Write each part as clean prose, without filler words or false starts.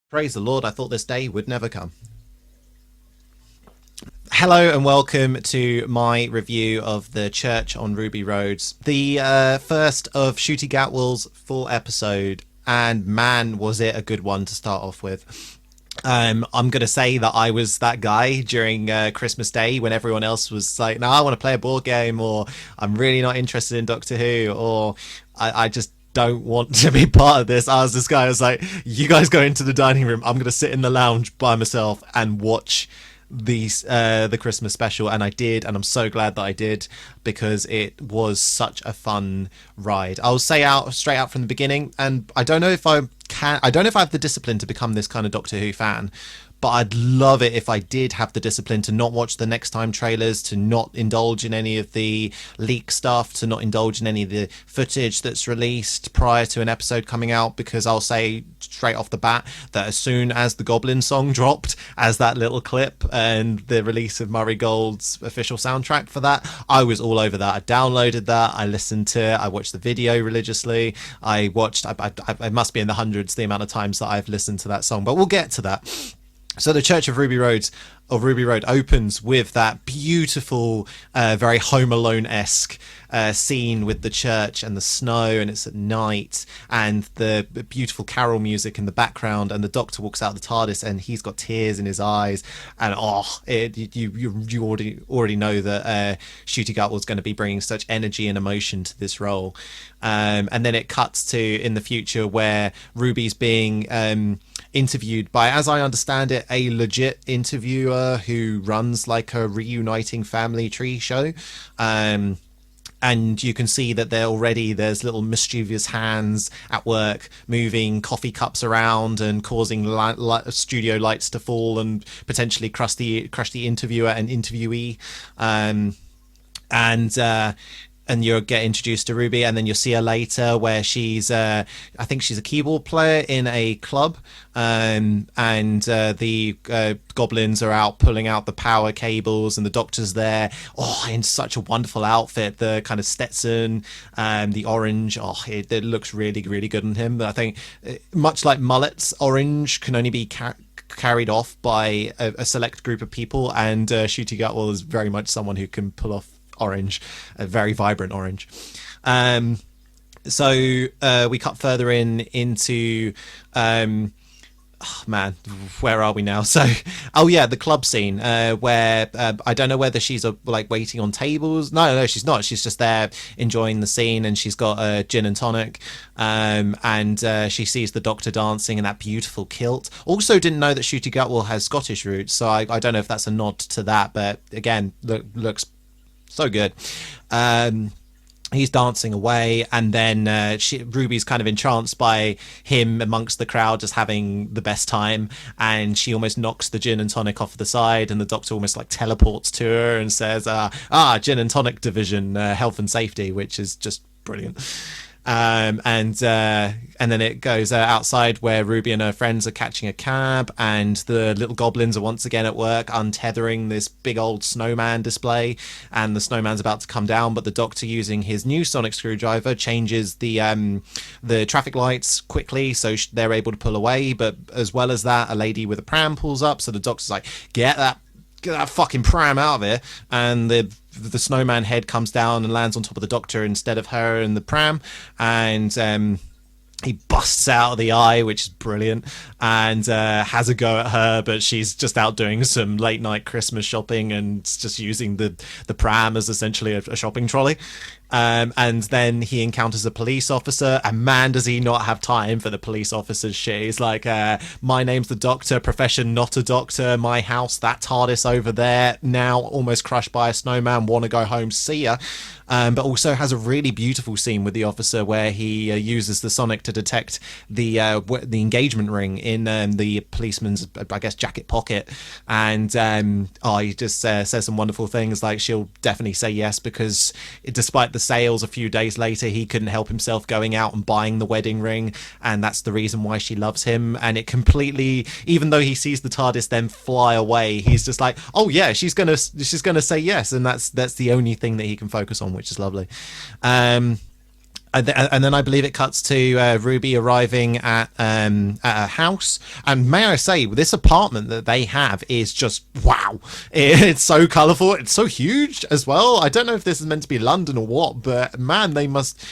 Praise the Lord, I thought this day would never come. Hello and welcome to my review of The Church on Ruby Roads, the first of Shooty Gatwell's full episode, and man, was it a good one to start off with. I'm going to say that I was that guy during Christmas Day when everyone else was like, no, I want to play a board game, or I'm really not interested in Doctor Who, or I just don't want to be part of this. I was this guy, I was like, you guys go into the dining room, I'm going to sit in the lounge by myself and watch the Christmas special. And I did, and I'm so glad that I did, because it was such a fun ride. I'll say out straight out from the beginning, and I don't know if I have the discipline to become this kind of Doctor Who fan, but I'd love it if I did have the discipline to not watch the next time trailers, to not indulge in any of the leak stuff, to not indulge in any of the footage that's released prior to an episode coming out, because I'll say straight off the bat that as soon as the Goblin song dropped as that little clip and the release of Murray Gold's official soundtrack for that, I was all over that. I downloaded that, I listened to it, I watched the video religiously, I must be in the hundreds the amount of times that I've listened to that song, but we'll get to that. So the Church of Ruby Road opens with that beautiful, very Home Alone-esque scene with the church and the snow, and it's at night, and the beautiful carol music in the background, and the Doctor walks out of the TARDIS and he's got tears in his eyes, and you already know that Ncuti Gatwa's going to be bringing such energy and emotion to this role. And then it cuts to in the future where Ruby's being interviewed by, as I understand it, a legit interviewer who runs like a reuniting family tree show. And you can see that there's little mischievous hands at work moving coffee cups around and causing studio lights to fall and potentially crush the interviewer and interviewee. And you'll get introduced to Ruby, and then you'll see her later where she's I think she's a keyboard player in a club, and the goblins are out pulling out the power cables, and the Doctor's there, in such a wonderful outfit, the kind of Stetson, the orange, it looks really, really good on him. But I think, much like mullets, orange can only be carried off by a select group of people, and Ncuti Gatwa is very much someone who can pull off orange, a very vibrant orange. So we cut further into where are we now? So the club scene, where I don't know whether she's like waiting on tables. No, she's not. She's just there enjoying the scene, and she's got a gin and tonic, and she sees the Doctor dancing in that beautiful kilt. Also didn't know that Ncuti Gatwa has Scottish roots, so I don't know if that's a nod to that, but again, looks so good. He's dancing away, and then Ruby's kind of entranced by him amongst the crowd, just having the best time, and she almost knocks the gin and tonic off the side, and the Doctor almost like teleports to her and says, gin and tonic division, health and safety, which is just brilliant. And then it goes outside where Ruby and her friends are catching a cab, and the little goblins are once again at work untethering this big old snowman display, and the snowman's about to come down, but the Doctor, using his new sonic screwdriver, changes the traffic lights quickly so they're able to pull away. But as well as that, a lady with a pram pulls up, so the Doctor's like, get that fucking pram out of here, and the snowman head comes down and lands on top of the Doctor instead of her in the pram, and he busts out of the eye, which is brilliant, and has a go at her, but she's just out doing some late night Christmas shopping and just using the pram as essentially a shopping trolley. And then he encounters a police officer, and man, does he not have time for the police officer's shit. He's like, my name's the Doctor, profession not a doctor, my house, that TARDIS over there, now almost crushed by a snowman, want to go home, see ya. But also has a really beautiful scene with the officer where he uses the sonic to detect the engagement ring in the policeman's, I guess, jacket pocket, and he just says some wonderful things like she'll definitely say yes, because despite the sales a few days later, he couldn't help himself going out and buying the wedding ring, and that's the reason why she loves him. And it completely, even though he sees the TARDIS then fly away, he's just like, oh yeah, she's gonna say yes, and that's the only thing that he can focus on, which is lovely. And then I believe it cuts to Ruby arriving at a house. And may I say, this apartment that they have is just wow. It's so colourful. It's so huge as well. I don't know if this is meant to be London or what, but man, they must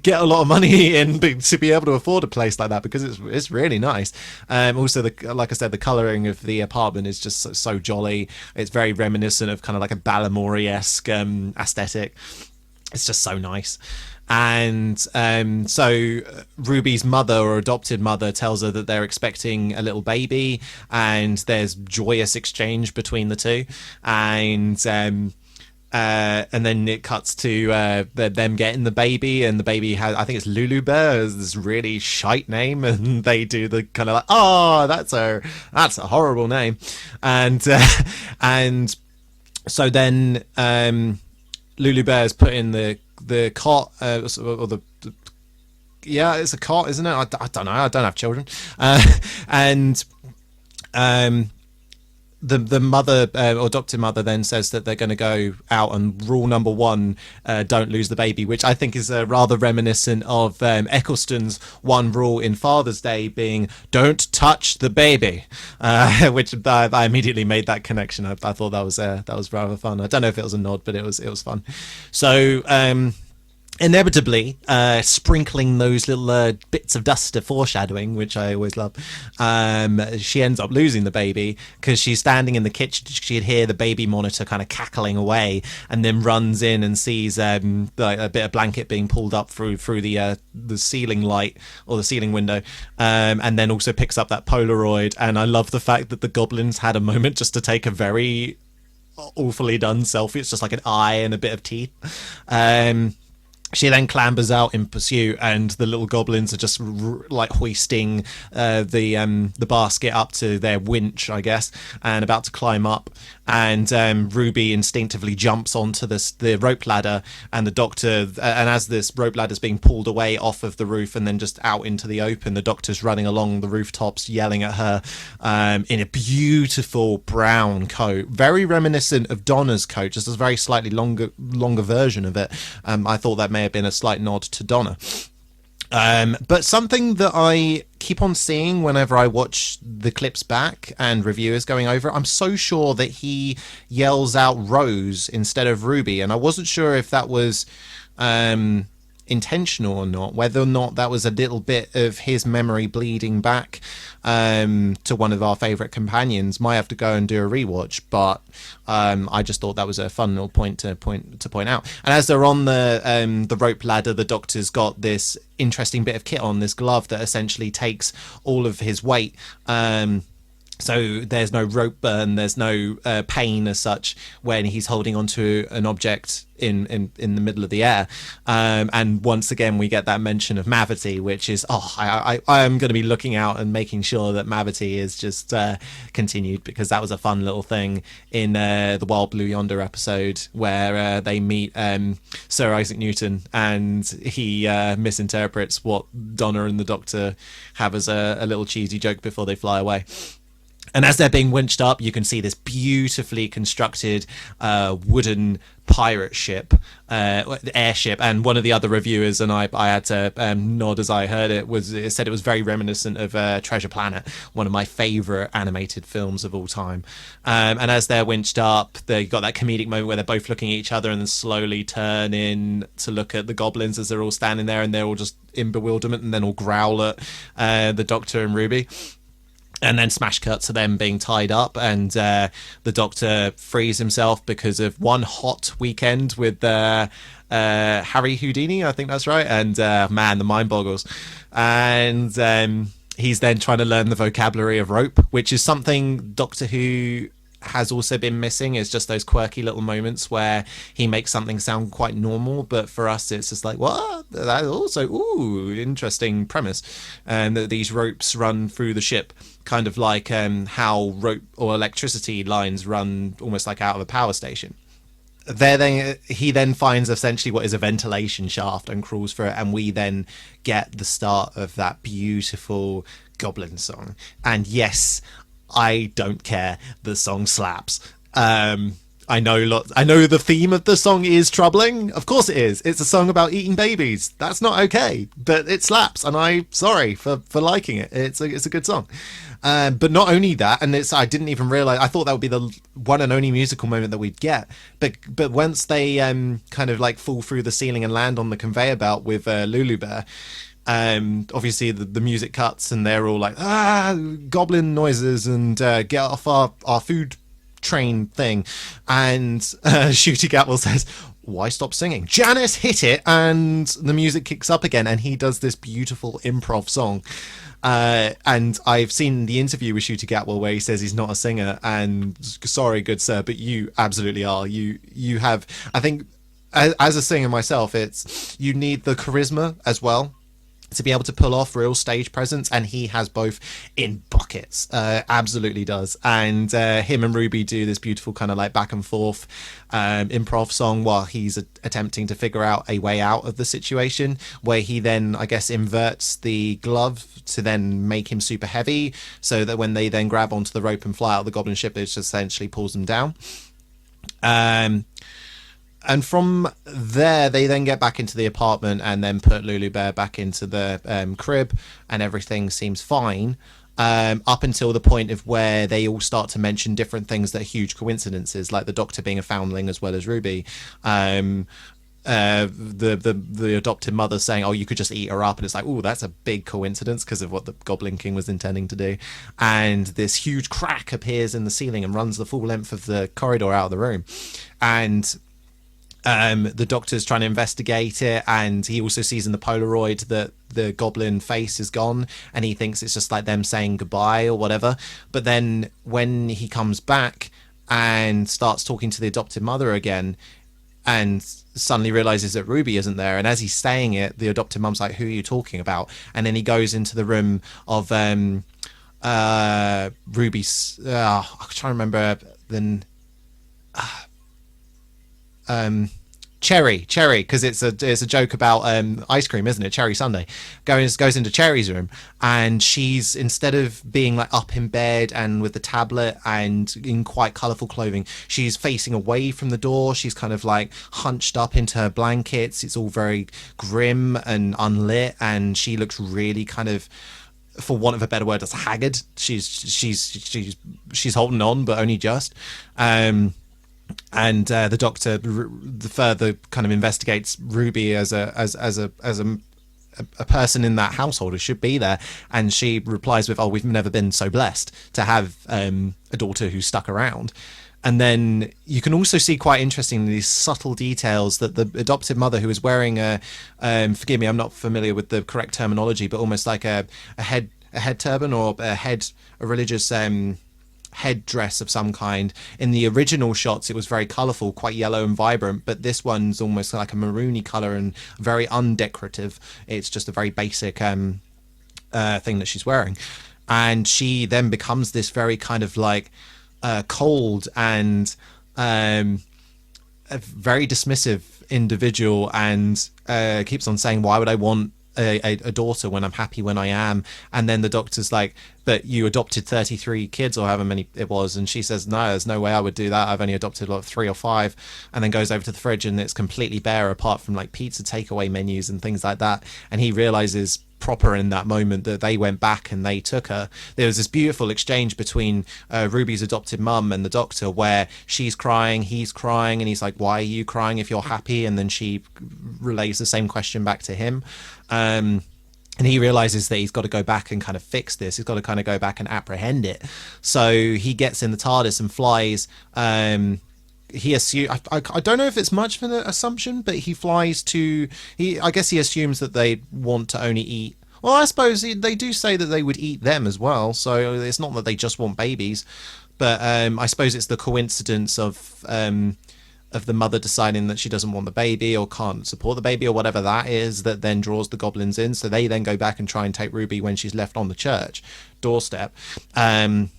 get a lot of money in to be able to afford a place like that, because it's really nice. Also, like I said, the colouring of the apartment is just so jolly. It's very reminiscent of kind of like a Balamory-esque aesthetic. It's just so nice. And so Ruby's mother, or adopted mother, tells her that they're expecting a little baby, and there's joyous exchange between the two. And then it cuts to them getting the baby, and the baby has, I think it's Lulu Bear, is this really shite name, and they do the kind of like, oh, that's a horrible name. And and so then Lulu Bear's put in the cot, or yeah, it's a cot, isn't it? I don't know. I don't have children. And the mother, or adopted mother, then says that they're going to go out, and rule number one, don't lose the baby, which I think is rather reminiscent of Eccleston's one rule in Father's Day being don't touch the baby, which I immediately made that connection. I thought that was rather fun. I don't know if it was a nod, but it was fun. So inevitably, sprinkling those little bits of dust of foreshadowing, which I always love, she ends up losing the baby, because she's standing in the kitchen. She'd hear the baby monitor kind of cackling away, and then runs in and sees a bit of blanket being pulled up through the ceiling light, or the ceiling window, and then also picks up that Polaroid. And I love the fact that the goblins had a moment just to take a very awfully done selfie. It's just like an eye and a bit of teeth. She then clambers out in pursuit, and the little goblins are just like hoisting the basket up to their winch, I guess, and about to climb up. And Ruby instinctively jumps onto the rope ladder, and the doctor, and as this rope ladder is being pulled away off of the roof and then just out into the open, the doctor's running along the rooftops yelling at her in a beautiful brown coat, very reminiscent of Donna's coat, just a very slightly longer version of it. I thought that may have been a slight nod to Donna. But something that I keep on seeing whenever I watch the clips back and reviewers going over it, I'm so sure that he yells out Rose instead of Ruby, and I wasn't sure if that was intentional or not, whether or not that was a little bit of his memory bleeding back to one of our favourite companions. Might have to go and do a rewatch, but I just thought that was a fun little point to point out. And as they're on the rope ladder, the doctor's got this interesting bit of kit on, this glove that essentially takes all of his weight. So there's no rope burn, there's no pain as such when he's holding onto an object in the middle of the air. And once again, we get that mention of Mavity, which is, I am going to be looking out and making sure that Mavity is just continued, because that was a fun little thing in the Wild Blue Yonder episode where they meet Sir Isaac Newton, and he misinterprets what Donna and the Doctor have as a little cheesy joke before they fly away. And as they're being winched up, you can see this beautifully constructed wooden pirate ship, airship. And one of the other reviewers, and I had to nod as I heard it, said it was very reminiscent of Treasure Planet, one of my favourite animated films of all time. And as they're winched up, they got that comedic moment where they're both looking at each other and then slowly turn in to look at the goblins as they're all standing there, and they're all just in bewilderment, and then all growl at the Doctor and Ruby. And then smash cut to them being tied up, and the Doctor frees himself because of one hot weekend with Harry Houdini, I think that's right. And man, the mind boggles. And he's then trying to learn the vocabulary of rope, which is something Doctor Who has also been missing, is just those quirky little moments where he makes something sound quite normal, but for us it's just like, what? That also, interesting premise. And that these ropes run through the ship, kind of like how rope or electricity lines run almost like out of a power station. He then finds essentially what is a ventilation shaft and crawls through it, and we then get the start of that beautiful Goblin song. And yes, I don't care, the song slaps. I know lots. I know the theme of the song is troubling. Of course it is. It's a song about eating babies. That's not okay, but it slaps. And I'm sorry for liking it. It's a good song. But not only that, and it's I didn't even realize. I thought that would be the one and only musical moment that we'd get. But once they kind of like fall through the ceiling and land on the conveyor belt with Lulu Bear. Obviously the music cuts and they're all like goblin noises and get off our food train thing, and Shooty Gatwell says, why stop singing? Janice, hit it. And the music kicks up again and he does this beautiful improv song. And I've seen the interview with Shooty Gatwell where he says he's not a singer, and sorry good sir, but you absolutely are. You have, I think, as a singer myself, it's you need the charisma as well to be able to pull off real stage presence, and he has both in buckets. Absolutely does. And him and Ruby do this beautiful kind of like back and forth improv song while he's attempting to figure out a way out of the situation, where he then, I guess, inverts the glove to then make him super heavy, so that when they then grab onto the rope and fly out of the goblin ship, it just essentially pulls them down. And from there, they then get back into the apartment and then put Lulu Bear back into the crib, and everything seems fine up until the point of where they all start to mention different things that are huge coincidences, like the Doctor being a foundling as well as Ruby. The adopted mother saying, oh, you could just eat her up, and it's like, oh, that's a big coincidence because of what the Goblin King was intending to do. And this huge crack appears in the ceiling and runs the full length of the corridor out of the room. And the Doctor's trying to investigate it, and he also sees in the Polaroid that the goblin face is gone, and he thinks it's just like them saying goodbye or whatever. But then when he comes back and starts talking to the adopted mother again, and suddenly realizes that Ruby isn't there, and as he's saying it, the adopted mum's like, who are you talking about? And then he goes into the room of Ruby's I'm trying to remember the Cherry, because it's a joke about ice cream, isn't it? Cherry Sundae goes into Cherry's room, and she's, instead of being like up in bed and with the tablet and in quite colourful clothing, she's facing away from the door. She's kind of like hunched up into her blankets. It's all very grim and unlit, and she looks really kind of, for want of a better word, as haggard. She's holding on, but only just. And the Doctor further kind of investigates Ruby as a person in that household who should be there, and she replies with, "Oh, we've never been so blessed to have a daughter who stuck around." And then you can also see, quite interesting, these subtle details that the adopted mother, who is wearing a forgive me, I'm not familiar with the correct terminology, but almost like a head turban or a religious headdress of some kind. In the original shots it was very colourful, quite yellow and vibrant, but this one's almost like a maroony colour and very undecorative. It's just a very basic thing that she's wearing, and she then becomes this very kind of like cold and a very dismissive individual, and keeps on saying, why would I want a daughter when I'm happy when I am? And then the Doctor's like, but you adopted 33 kids or however many it was, and she says, no, there's no way I would do that, I've only adopted like 3 or 5. And then goes over to the fridge and it's completely bare apart from like pizza takeaway menus and things like that, and he realizes proper in that moment that they went back and they took her. There was this beautiful exchange between Ruby's adopted mum and the Doctor, where she's crying, he's crying, and he's like, why are you crying if you're happy? And then she relays the same question back to him, and he realizes that he's got to go back and kind of fix this. He's got to kind of go back and apprehend it. So he gets in the TARDIS and flies. I don't know if it's much of an assumption, but he flies to... I guess he assumes that they want to only eat... Well, I suppose they do say that they would eat them as well, so it's not that they just want babies. But I suppose it's the coincidence of the mother deciding that she doesn't want the baby or can't support the baby or whatever that is, that then draws the goblins in. So they then go back and try and take Ruby when she's left on the church doorstep. And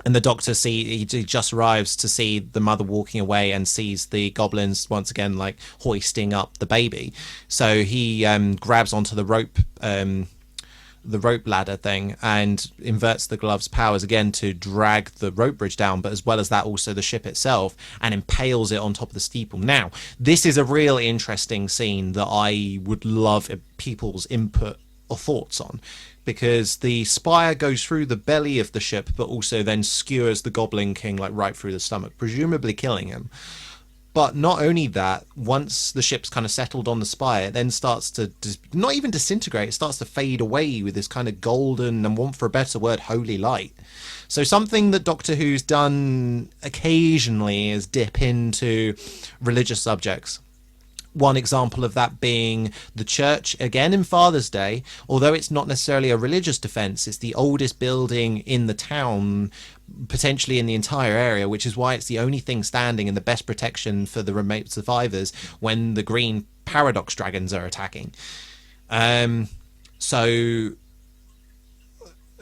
the Doctor he just arrives to see the mother walking away and sees the goblins once again like hoisting up the baby. So he grabs onto the rope the rope ladder thing and inverts the glove's powers again to drag the rope bridge down, but as well as that, also the ship itself, and impales it on top of the steeple. Now, this is a real interesting scene that I would love people's input or thoughts on, because the spire goes through the belly of the ship, but also then skewers the Goblin King like right through the stomach, presumably killing him. But not only that, once the ship's kind of settled on the spire, it then starts to not even disintegrate, it starts to fade away with this kind of golden, and want for a better word, holy light. So something that Doctor Who's done occasionally is dip into religious subjects. One example of that being the church, again in Father's Day. Although it's not necessarily a religious defence, it's the oldest building in the town, potentially in the entire area, which is why it's the only thing standing and the best protection for the remote survivors when the green paradox dragons are attacking. So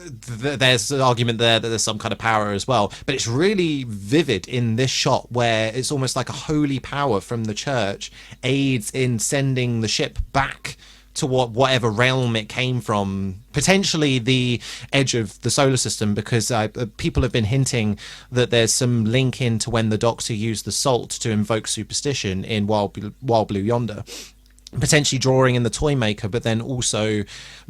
there's an argument there that there's some kind of power as well, but it's really vivid in this shot where it's almost like a holy power from the church aids in sending the ship back to whatever realm it came from, potentially the edge of the solar system, because people have been hinting that there's some link into when the Doctor used the salt to invoke superstition in Wild Blue Yonder, potentially drawing in the toy maker, but then also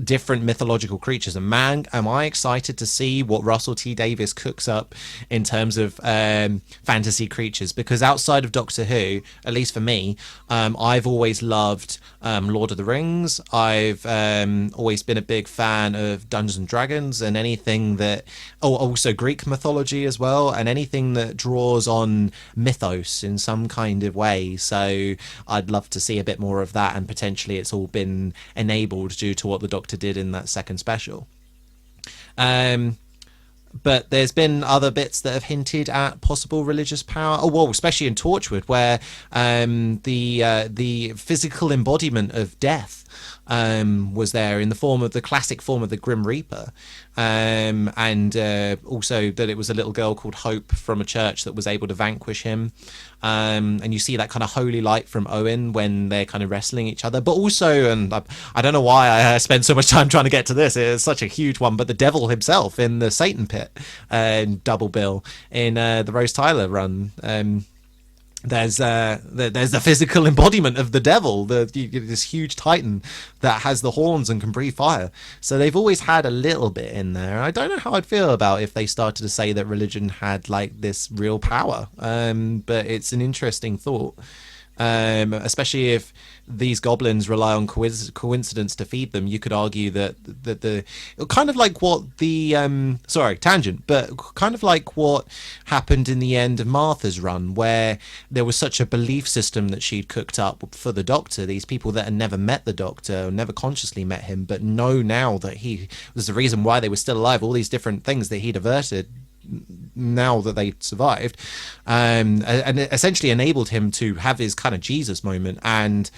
different mythological creatures. And man, am I excited to see what Russell T Davies cooks up in terms of fantasy creatures, because outside of Doctor Who, at least for me, I've always loved Lord of the Rings. I've always been a big fan of Dungeons and Dragons, and anything that also Greek mythology as well, and anything that draws on mythos in some kind of way. So I'd love to see a bit more of that, and potentially it's all been enabled due to what the Doctor did in that second special. But there's been other bits that have hinted at possible religious power. Oh, well, especially in Torchwood, where the physical embodiment of death was there in the form of the classic form of the Grim Reaper, and also that it was a little girl called Hope from a church that was able to vanquish him. And you see that kind of holy light from Owen when they're kind of wrestling each other. But also, and I don't know why I spent so much time trying to get to this, it's such a huge one, but the devil himself in the Satan pit, double bill in the Rose Tyler run. There's the physical embodiment of the devil, this huge titan that has the horns and can breathe fire. So they've always had a little bit in there. I don't know how I'd feel about if they started to say that religion had like this real power, but it's an interesting thought. Especially if these goblins rely on coincidence to feed them. You could argue that the kind of like what the sorry, tangent, but kind of like what happened in the end of Martha's run, where there was such a belief system that she'd cooked up for the Doctor. These people that had never met the Doctor, never consciously met him, but know now that he was the reason why they were still alive. All these different things that he'd averted, now that they survived, and essentially enabled him to have his kind of Jesus moment and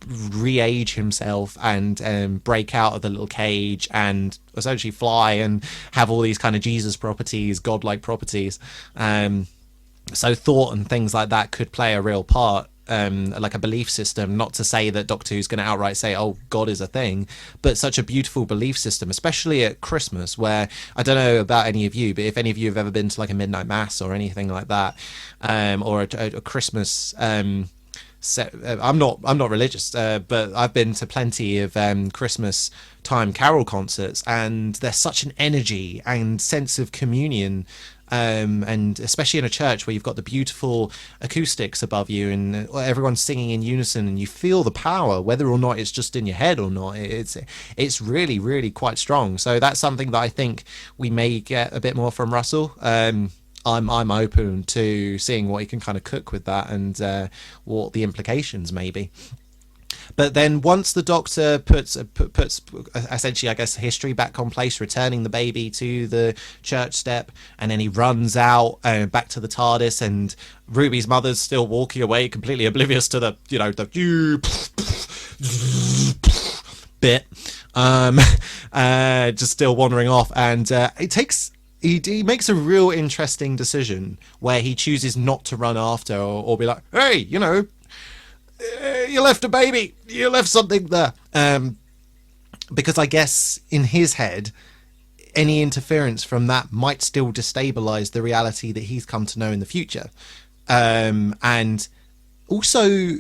re-age himself and break out of the little cage and essentially fly and have all these kind of Jesus properties, godlike properties. So thought and things like that could play a real part. Like a belief system, not to say that Doctor Who's going to outright say, oh, God is a thing, but such a beautiful belief system, especially at Christmas, where, I don't know about any of you, but if any of you have ever been to like a midnight mass or anything like that, or a Christmas I'm not religious, but I've been to plenty of Christmas time carol concerts, and there's such an energy and sense of communion, and especially in a church where you've got the beautiful acoustics above you and everyone's singing in unison, and you feel the power, whether or not it's just in your head or not. It's really, really quite strong. So that's something that I think we may get a bit more from Russell. I'm open to seeing what he can kind of cook with that, and what the implications may be. But then once the Doctor puts essentially, I guess, history back on place, returning the baby to the church step, and then he runs out back to the TARDIS, and Ruby's mother's still walking away, completely oblivious to the bit, just still wandering off, and he makes a real interesting decision where he chooses not to run after or be like, hey, you left a baby, you left something there. because I guess in his head, any interference from that might still destabilize the reality that he's come to know in the future. And also,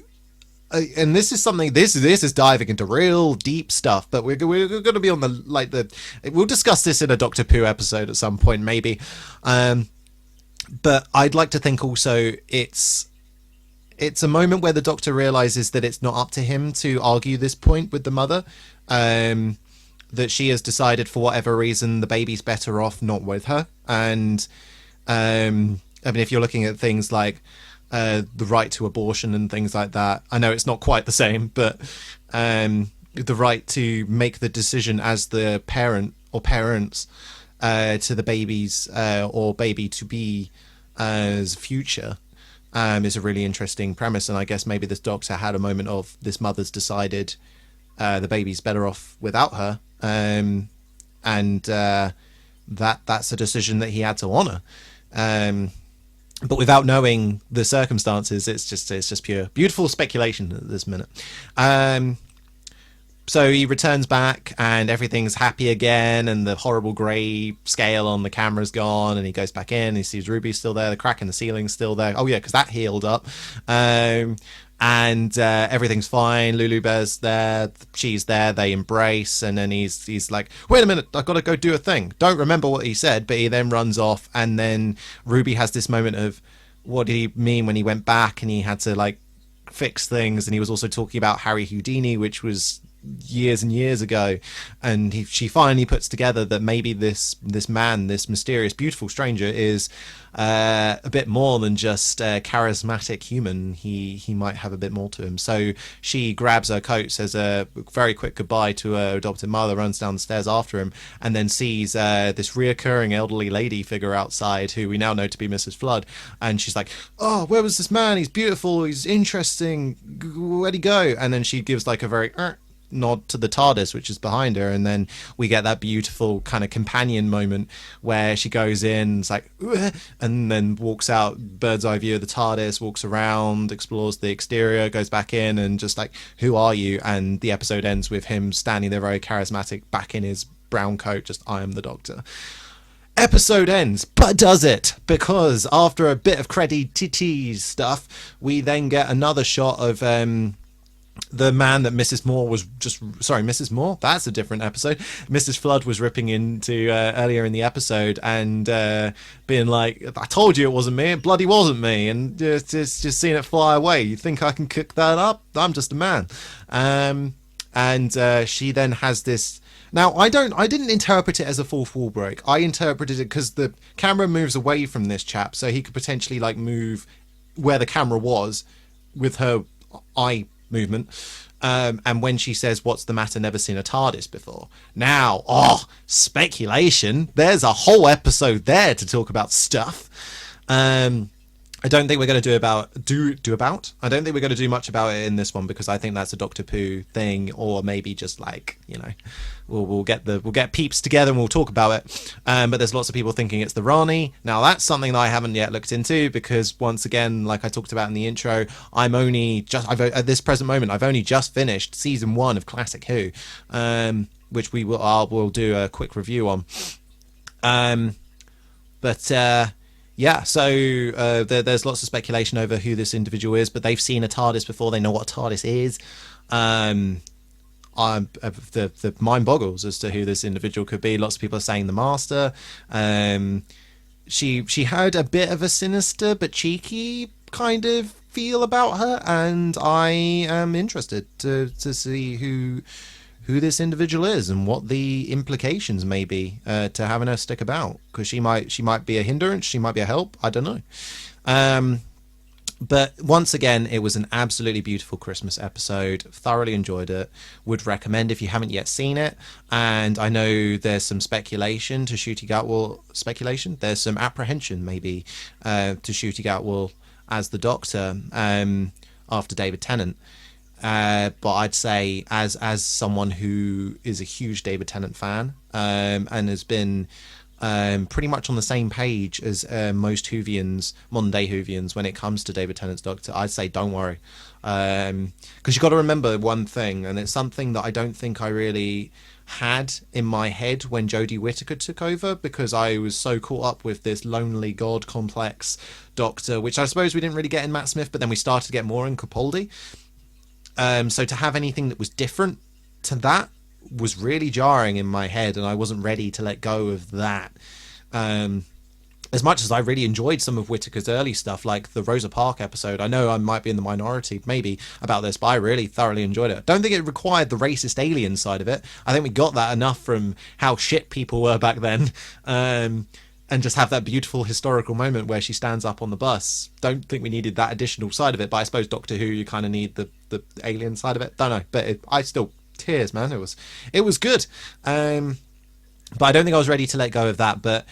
and this is something, this is diving into real deep stuff, but we're going to be on we'll discuss this in a Doctor Who episode at some point maybe. But I'd like to think also it's a moment where the Doctor realizes that it's not up to him to argue this point with the mother. That she has decided for whatever reason the baby's better off not with her. And I mean, if you're looking at things like the right to abortion and things like that, I know it's not quite the same, but the right to make the decision as the parent or parents to the baby's or baby to be as future is a really interesting premise. And I guess maybe this Doctor had a moment of this mother's decided the baby's better off without her. And that's a decision that he had to honor. But without knowing the circumstances, it's just pure beautiful speculation at this minute. So he returns back and everything's happy again, and the horrible grey scale on the camera's gone, and he goes back in, he sees Ruby's still there, the crack in the ceiling's still there. Oh yeah, because that healed up. And everything's fine. Lulu Bear's there, she's there, they embrace, and then he's like, wait a minute, I've got to go do a thing. Don't remember what he said, but he then runs off, and then Ruby has this moment of, what did he mean when he went back and he had to like fix things, and he was also talking about Harry Houdini, which was years and years ago, and she finally puts together that maybe this man, this mysterious beautiful stranger, is a bit more than just a charismatic human. He might have a bit more to him. So she grabs her coat, says a very quick goodbye to her adopted mother, runs down the stairs after him, and then sees this reoccurring elderly lady figure outside, who we now know to be Mrs. Flood. And she's like, oh, where was this man? He's beautiful, he's interesting, where'd he go? And then she gives like a very nod to the TARDIS, which is behind her, and then we get that beautiful kind of companion moment where she goes in, it's like, and then walks out, bird's eye view of the TARDIS, walks around, explores the exterior, goes back in, and just like, who are you? And the episode ends with him standing there very charismatic, back in his brown coat, just, I am the Doctor. Episode ends, but does it? Because after a bit of credit stuff, we then get another shot of the man that Mrs. Moore was Mrs. Moore? That's a different episode. Mrs. Flood was ripping into earlier in the episode and being like, I told you it wasn't me, it bloody wasn't me, and just seeing it fly away. You think I can cook that up? I'm just a man. And she then has this. Now, I didn't interpret it as a fourth wall break. I interpreted it because the camera moves away from this chap, so he could potentially like move where the camera was with her eye movement. And when she says, what's the matter, never seen a TARDIS before? Now, speculation. There's a whole episode there to talk about stuff. I don't think we're going to do about. I don't think we're going to do much about it in this one, because I think that's a Doctor Who thing, or maybe just like, you know, we'll get peeps together and we'll talk about it. But there's lots of people thinking it's the Rani. Now that's something that I haven't yet looked into, because once again, like I talked about in the intro, at this present moment, I've only just finished season 1 of Classic Who, which we'll do a quick review on. Yeah, so there's lots of speculation over who this individual is, but they've seen a TARDIS before. They know what a TARDIS is. The mind boggles as to who this individual could be. Lots of people are saying the Master. She had a bit of a sinister but cheeky kind of feel about her, and I am interested to see who this individual is and what the implications may be to having her stick about, because she might be a hindrance, she might be a help, I don't know. But once again, it was an absolutely beautiful Christmas episode. Thoroughly enjoyed it. Would recommend if you haven't yet seen it. And I know there's some speculation to Ncuti Gatwa speculation. There's some apprehension maybe to Ncuti Gatwa as the Doctor after David Tennant. But I'd say as someone who is a huge David Tennant fan and has been pretty much on the same page as most Whovians, modern day Whovians, when it comes to David Tennant's Doctor, I'd say don't worry, because you've got to remember one thing, and it's something that I don't think I really had in my head when Jodie Whittaker took over, because I was so caught up with this lonely god complex Doctor, which I suppose we didn't really get in Matt Smith, but then we started to get more in Capaldi. So to have anything that was different to that was really jarring in my head, and I wasn't ready to let go of that. As much as I really enjoyed some of Whittaker's early stuff, like the Rosa Parks episode, I know I might be in the minority maybe about this, but I really thoroughly enjoyed it. I don't think it required the racist alien side of it. I think we got that enough from how shit people were back then. And just have that beautiful historical moment where she stands up on the bus. Don't think we needed that additional side of it, but I suppose Doctor Who, you kind of need the alien side of it. Don't know, but I still, tears, man. It was good. But I don't think I was ready to let go of that. But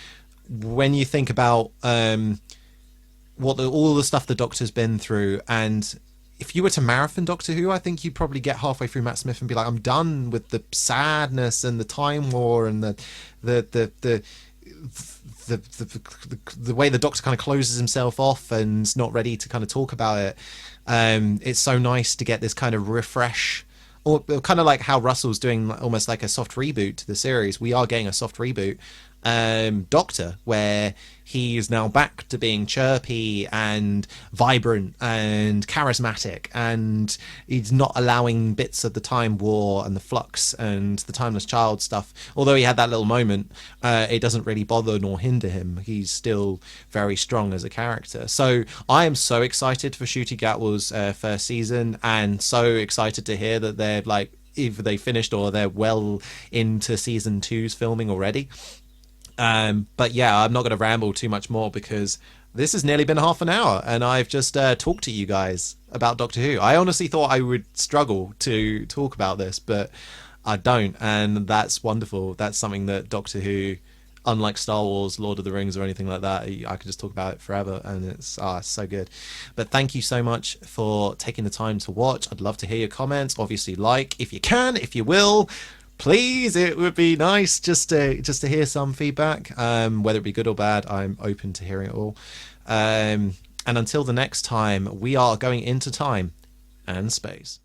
when you think about all the stuff the Doctor's been through, and if you were to marathon Doctor Who, I think you'd probably get halfway through Matt Smith and be like, I'm done with the sadness and the Time War and the way the Doctor kind of closes himself off and's not ready to kind of talk about it. It's so nice to get this kind of refresh, or kind of like how Russell's doing almost like a soft reboot to the series. We are getting a soft reboot Doctor, where he is now back to being chirpy and vibrant and charismatic, and he's not allowing bits of the Time War and the Flux and the Timeless Child stuff. Although he had that little moment, it doesn't really bother nor hinder him. He's still very strong as a character. So I am so excited for Ncuti Gatwa's first season, and so excited to hear that they're like, either they finished or they're well into season 2's filming already. But yeah, I'm not going to ramble too much more, because this has nearly been half an hour and I've just talked to you guys about Doctor Who. I honestly thought I would struggle to talk about this, but I don't, and that's wonderful. That's something that Doctor Who, unlike Star Wars, Lord of the Rings or anything like that, I could just talk about it forever, and it's so good. But thank you so much for taking the time to watch. I'd love to hear your comments. Obviously, like if you can, if you will. Please, it would be nice just to hear some feedback, whether it be good or bad. I'm open to hearing it all. And until the next time, we are going into time and space.